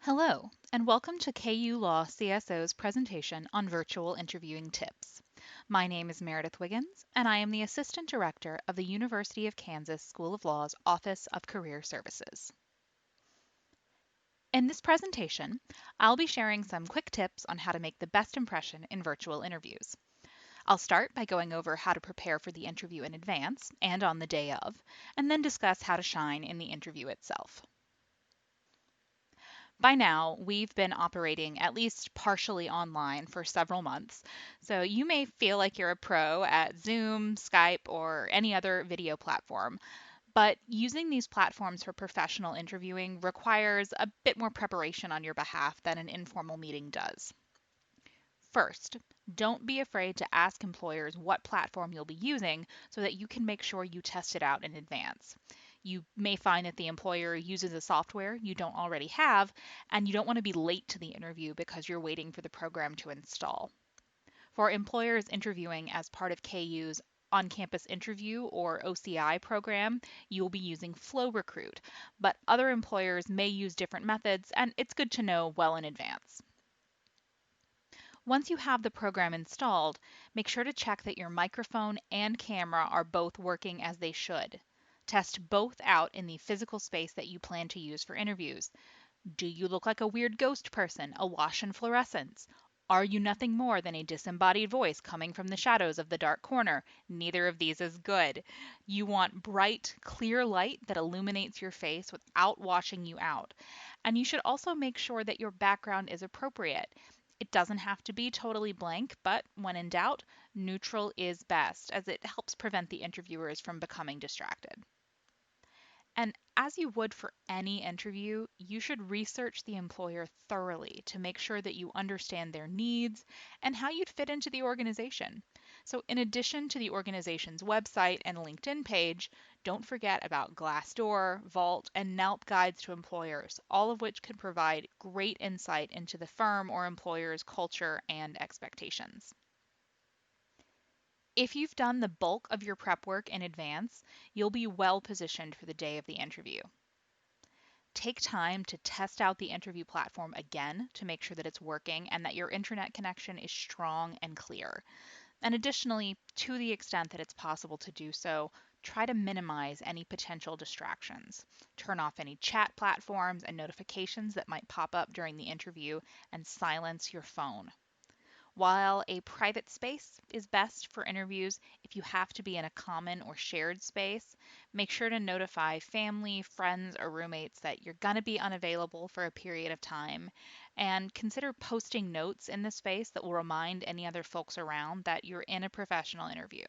Hello, and welcome to KU Law CSO's presentation on virtual interviewing tips. My name is Meredith Wiggins, and I am the Assistant Director of the University of Kansas School of Law's Office of Career Services. In this presentation, I'll be sharing some quick tips on how to make the best impression in virtual interviews. I'll start by going over how to prepare for the interview in advance and on the day of, and then discuss how to shine in the interview itself. By now, we've been operating at least partially online for several months, so you may feel like you're a pro at Zoom, Skype, or any other video platform. But using these platforms for professional interviewing requires a bit more preparation on your behalf than an informal meeting does. First, don't be afraid to ask employers what platform you'll be using so that you can make sure you test it out in advance. You may find that the employer uses a software you don't already have, and you don't want to be late to the interview because you're waiting for the program to install. For employers interviewing as part of KU's on campus interview or OCI program, you will be using Flow Recruit, but other employers may use different methods, and it's good to know well in advance. Once you have the program installed, make sure to check that your microphone and camera are both working as they should. Test both out in the physical space that you plan to use for interviews. Do you look like a weird ghost person, awash in fluorescence? Are you nothing more than a disembodied voice coming from the shadows of the dark corner? Neither of these is good. You want bright, clear light that illuminates your face without washing you out. And you should also make sure that your background is appropriate. It doesn't have to be totally blank, but when in doubt, neutral is best, as it helps prevent the interviewers from becoming distracted. And as you would for any interview, you should research the employer thoroughly to make sure that you understand their needs and how you'd fit into the organization. So, in addition to the organization's website and LinkedIn page, don't forget about Glassdoor, Vault, and NELP guides to employers, all of which can provide great insight into the firm or employer's culture and expectations. If you've done the bulk of your prep work in advance, you'll be well positioned for the day of the interview. Take time to test out the interview platform again to make sure that it's working and that your internet connection is strong and clear. And additionally, to the extent that it's possible to do so, try to minimize any potential distractions. Turn off any chat platforms and notifications that might pop up during the interview and silence your phone. While a private space is best for interviews, if you have to be in a common or shared space, make sure to notify family, friends, or roommates that you're going to be unavailable for a period of time. And consider posting notes in the space that will remind any other folks around that you're in a professional interview.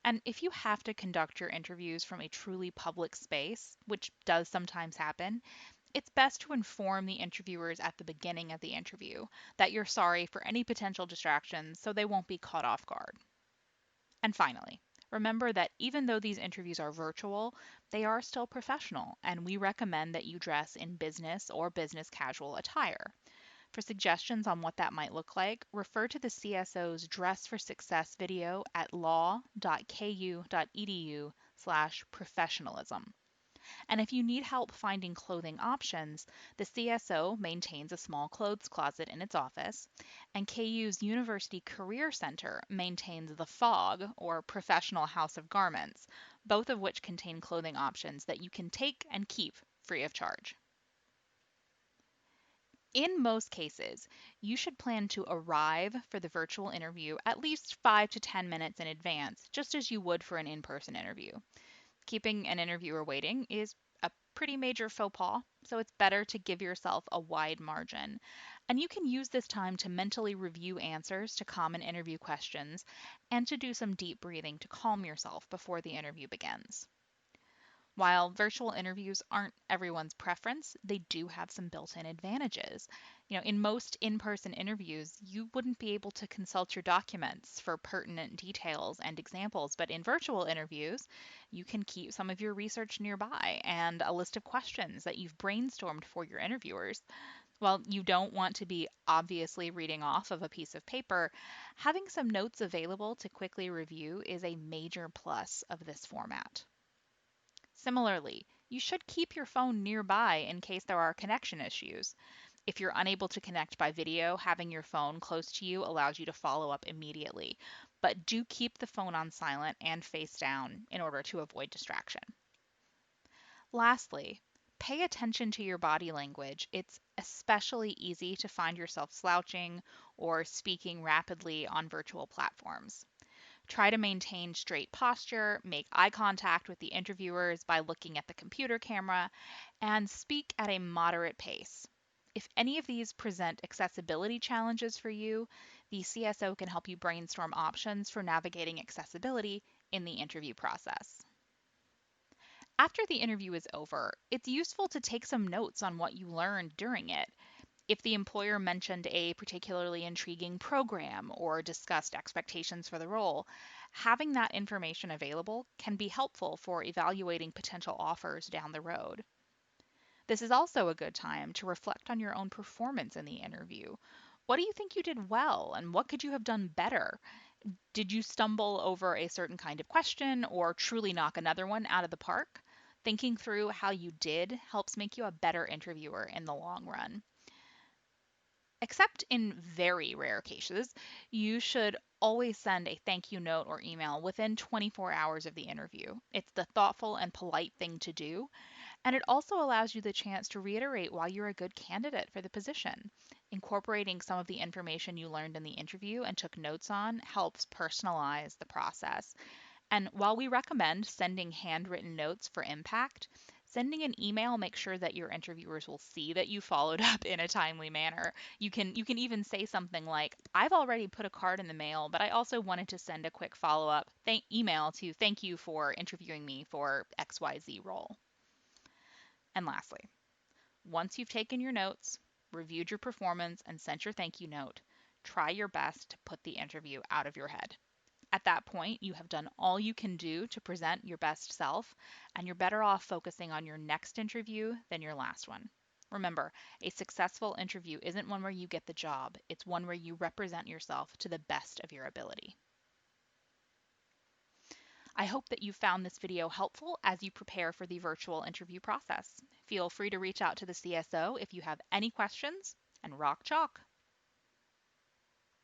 And if you have to conduct your interviews from a truly public space, which does sometimes happen, it's best to inform the interviewers at the beginning of the interview that you're sorry for any potential distractions so they won't be caught off guard. And finally, remember that even though these interviews are virtual, they are still professional, and we recommend that you dress in business or business casual attire. For suggestions on what that might look like, refer to the CSO's Dress for Success video at law.ku.edu/professionalism. And if you need help finding clothing options, the CSO maintains a small clothes closet in its office, and KU's University Career Center maintains the FOG, or Professional House of Garments, both of which contain clothing options that you can take and keep free of charge. In most cases, you should plan to arrive for the virtual interview at least 5 to 10 minutes in advance, just as you would for an in-person interview. Keeping an interviewer waiting is a pretty major faux pas, so it's better to give yourself a wide margin. And you can use this time to mentally review answers to common interview questions and to do some deep breathing to calm yourself before the interview begins. While virtual interviews aren't everyone's preference, they do have some built-in advantages. In most in-person interviews, you wouldn't be able to consult your documents for pertinent details and examples, but in virtual interviews, you can keep some of your research nearby and a list of questions that you've brainstormed for your interviewers. While you don't want to be obviously reading off of a piece of paper, having some notes available to quickly review is a major plus of this format. Similarly, You should keep your phone nearby in case there are connection issues. If you're unable to connect by video, having your phone close to you allows you to follow up immediately. But do keep the phone on silent and face down in order to avoid distraction. Lastly, pay attention to your body language. It's especially easy to find yourself slouching or speaking rapidly on virtual platforms. Try to maintain straight posture, make eye contact with the interviewers by looking at the computer camera, and speak at a moderate pace. If any of these present accessibility challenges for you, the CSO can help you brainstorm options for navigating accessibility in the interview process. After the interview is over, it's useful to take some notes on what you learned during it. If the employer mentioned a particularly intriguing program or discussed expectations for the role, having that information available can be helpful for evaluating potential offers down the road. This is also a good time to reflect on your own performance in the interview. What do you think you did well, and what could you have done better? Did you stumble over a certain kind of question or truly knock another one out of the park? Thinking through how you did helps make you a better interviewer in the long run. Except in very rare cases, you should always send a thank you note or email within 24 hours of the interview. It's the thoughtful and polite thing to do, and it also allows you the chance to reiterate why you're a good candidate for the position. Incorporating some of the information you learned in the interview and took notes on helps personalize the process. And while we recommend sending handwritten notes for impact, sending an email makes sure that your interviewers will see that you followed up in a timely manner. You can even say something like, "I've already put a card in the mail, but I also wanted to send a quick follow-up email to thank you for interviewing me for XYZ role." And lastly, once you've taken your notes, reviewed your performance, and sent your thank you note, try your best to put the interview out of your head. At that point, you have done all you can do to present your best self, and you're better off focusing on your next interview than your last one. Remember, a successful interview isn't one where you get the job, it's one where you represent yourself to the best of your ability. I hope that you found this video helpful as you prepare for the virtual interview process. Feel free to reach out to the CSO if you have any questions, and rock chalk!